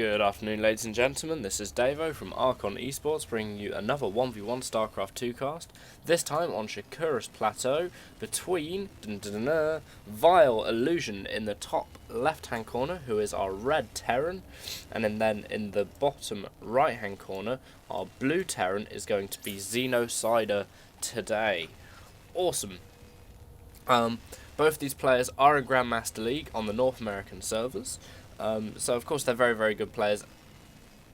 Good afternoon, ladies and gentlemen. This is Davo from Archon Esports, bringing you another 1v1 StarCraft 2 cast. This time on Shakura's Plateau, between VileIllusion in the top left-hand corner, who is our red Terran, and then in the bottom right-hand corner, our blue Terran is going to be Xenocider today. Awesome. Both these players are in Grandmaster League on the North American servers. So of course they're very, very good players,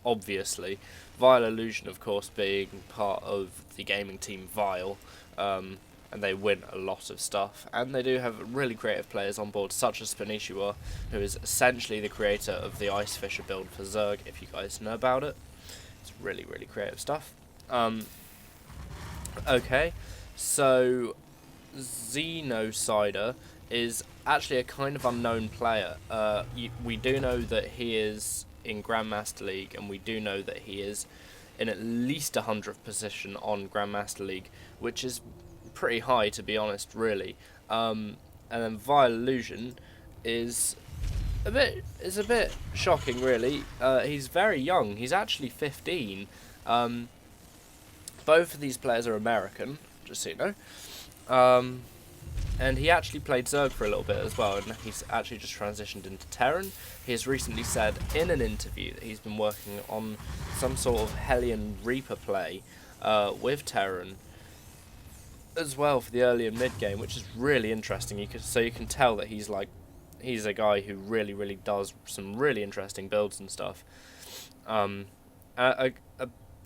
obviously. VileIllusion, of course, being part of the gaming team Vile, and they win a lot of stuff. And they do have really creative players on board, such as Spinishua, who is essentially the creator of the Ice Fisher build for Zerg, if you guys know about it. It's really, really creative stuff. Okay, so Xenocider is actually a kind of unknown player. We do know that he is in Grandmaster League, and we do know that he is in at least 100th position on Grandmaster League, which is pretty high, to be honest, really. And then VileIllusion is a bit shocking, really. He's very young. He's actually 15. Both of these players are American, just so you know. And he actually played Zerg for a little bit as well, and he's actually just transitioned into Terran. He has recently said in an interview that he's been working on some sort of Hellion Reaper play with Terran as well for the early and mid game, which is really interesting. You can tell that he's a guy who really does some really interesting builds and stuff.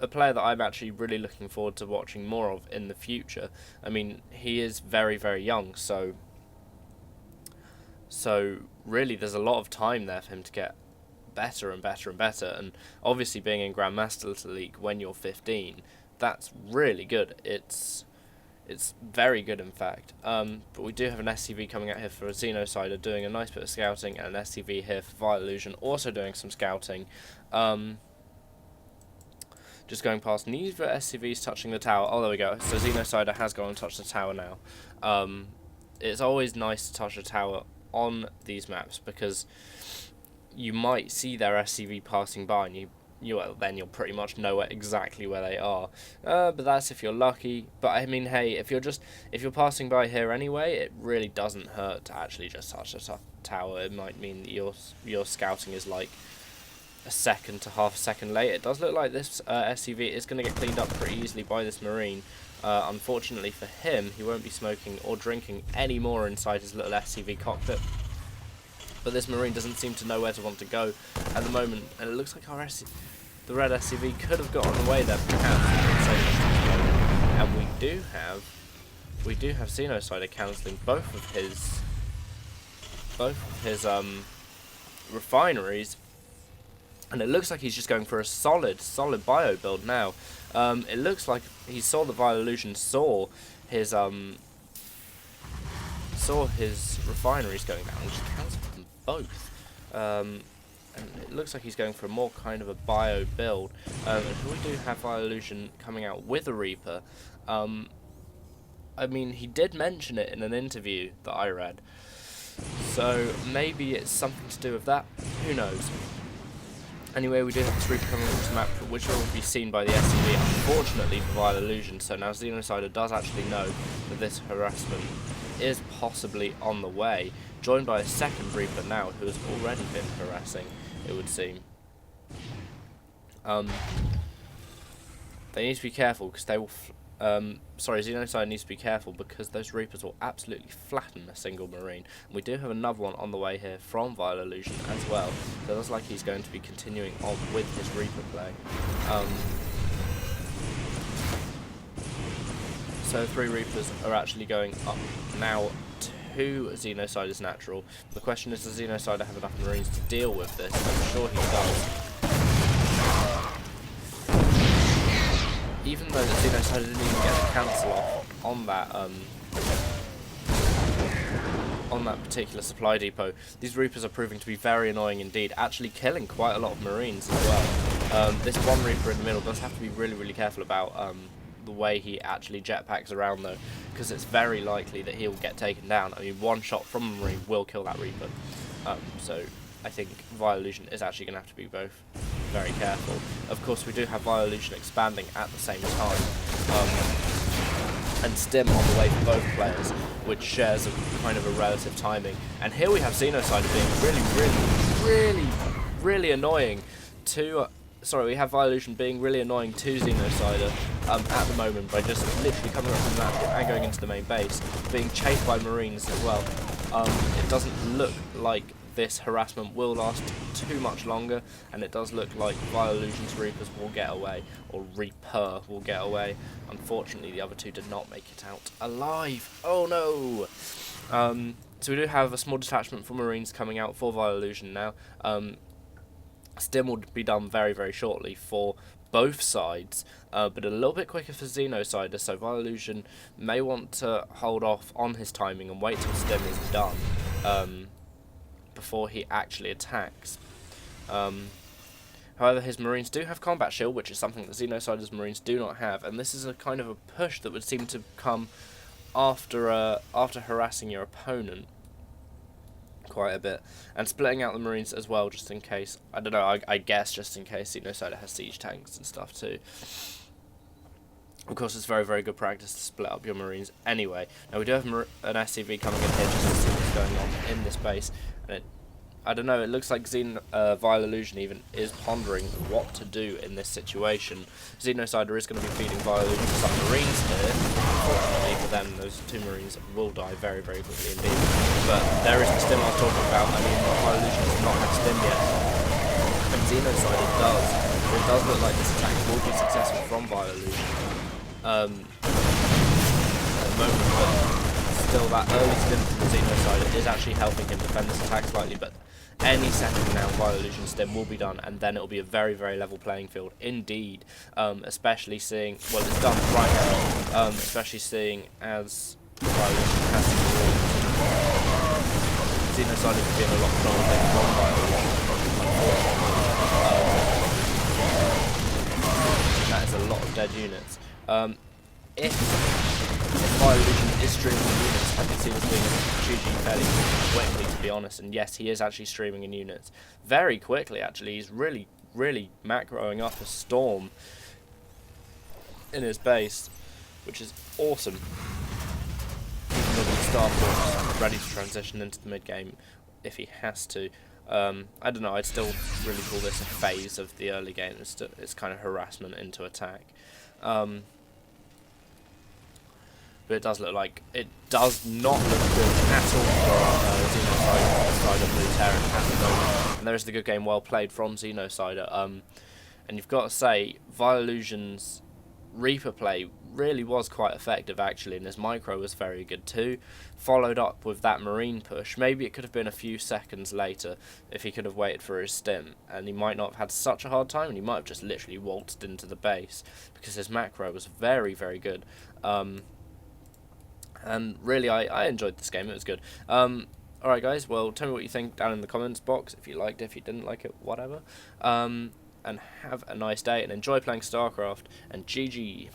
A player that I'm actually really looking forward to watching more of in the future. I mean, he is very, very young, so really there's a lot of time there for him to get better and better and better. And obviously being in Grandmaster League when you're 15, that's really good. It's very good, in fact. But we do have an SCV coming out here for a Xenocider doing a nice bit of scouting, and an SCV here for VileIllusion also doing some scouting. Just going past neither SCVs touching the tower. Oh, there we go. So Xenocider has gone and touched the tower now. It's always nice to touch a tower on these maps, because you might see their SCV passing by, and then you'll pretty much know exactly where they are. But that's if you're lucky. But I mean, hey, if you're passing by here anyway, it really doesn't hurt to actually just touch the tower. It might mean that your scouting is like a second to half a second late. It does look like this SCV is going to get cleaned up pretty easily by this Marine. Unfortunately for him, he won't be smoking or drinking any more inside his little SCV cockpit. But this Marine doesn't seem to know where to want to go at the moment, and it looks like the red SCV could have gotten away there, perhaps. And we do have Xenocider cancelling both of his refineries. And it looks like he's just going for a solid bio build now. It looks like he saw the VileIllusion saw his refineries going down, and just cancelled them both. And it looks like he's going for a more kind of a bio build. And we do have VileIllusion coming out with a Reaper. I mean, he did mention it in an interview that I read, so maybe it's something to do with that. Who knows? Anyway, we do have this Reaper coming onto the map, which will be seen by the SCV, unfortunately for VileIllusion. So now Xenocider does actually know that this harassment is possibly on the way, joined by a second Reaper now, who has already been harassing, it would seem. They need to be careful, because they will... Xenocider needs to be careful, because those Reapers will absolutely flatten a single Marine. And we do have another one on the way here from VileIllusion as well. So it looks like he's going to be continuing on with his Reaper play. So 3 Reapers are actually going up now to Xenocider's natural. The question is, does Xenocider have enough Marines to deal with this? I'm sure he does. Even though the Xenocider didn't even get a cancel off on that particular supply depot, these Reapers are proving to be very annoying indeed, actually killing quite a lot of Marines as well. This one Reaper in the middle does have to be really careful about the way he actually jetpacks around though, because it's very likely that he'll get taken down. I mean, one shot from a Marine will kill that Reaper. So I think VileIllusion is actually going to have to be both very careful. Of course, we do have VileIllusion expanding at the same time, and Stim on the way for both players, which shares a kind of a relative timing. And here we have Xenocider being really annoying to... we have VileIllusion being really annoying to Xenocider at the moment by just literally coming up from that and going into the main base, being chased by Marines as well. It doesn't look like this harassment will last too much longer, and it does look like VileIllusion's Reapers will get away, or Reaper will get away. Unfortunately, the other two did not make it out alive. Oh no! So we do have a small detachment from Marines coming out for VileIllusion now. Stim will be done very shortly for both sides, but a little bit quicker for Xenocider, so VileIllusion may want to hold off on his timing and wait till Stim is done before he actually attacks. However, his Marines do have combat shield, which is something that Xenocider's Marines do not have, and this is a kind of a push that would seem to come after harassing your opponent quite a bit, and splitting out the Marines as well, just in case. I don't know, I guess just in case Xenocider has siege tanks and stuff too. Of course, it's very good practice to split up your Marines anyway. Now we do have an SCV coming in here just to see what's going on in this base, and I don't know, it looks like VileIllusion even is pondering what to do in this situation. Xenocider is going to be feeding VileIllusion some Marines here. Unfortunately for them, those two Marines will die very quickly indeed. But there is the Stim I was talking about. I mean, VileIllusion does not have Stim yet, and Xenocider does. It does look like this attack will be successful from VileIllusion at the moment, but still that early Stim from Xenocider is actually helping him defend this attack slightly, but any second now VileIllusion Stim will be done, and then it will be a very level playing field indeed, especially seeing, well, it's done right now, especially seeing as VileIllusion has Xenocider could be in a lot stronger than VileIllusion, that is a lot of dead units. If VileIllusion is streaming units, I can see this being GG fairly quickly, to be honest, and yes, he is actually streaming in units very quickly. Actually, he's really macroing up a storm in his base, which is awesome. Even with the Star Force ready to transition into the mid game if he has to. I don't know, I'd still really call this a phase of the early game. It's kind of harassment into attack. But it does look like, it does not look good at all for Xenocider Blue Terran at the moment. And there's the good game well played from Xenocider. And you've got to say, VileIllusion's Reaper play really was quite effective actually, and his micro was very good too. Followed up with that Marine push. Maybe it could have been a few seconds later if he could have waited for his Stim, and he might not have had such a hard time, and he might have just literally waltzed into the base, because his macro was very good. And really, I enjoyed this game. It was good. Alright guys, well, tell me what you think down in the comments box. If you liked it, if you didn't like it, whatever. And have a nice day, and enjoy playing StarCraft, and GG.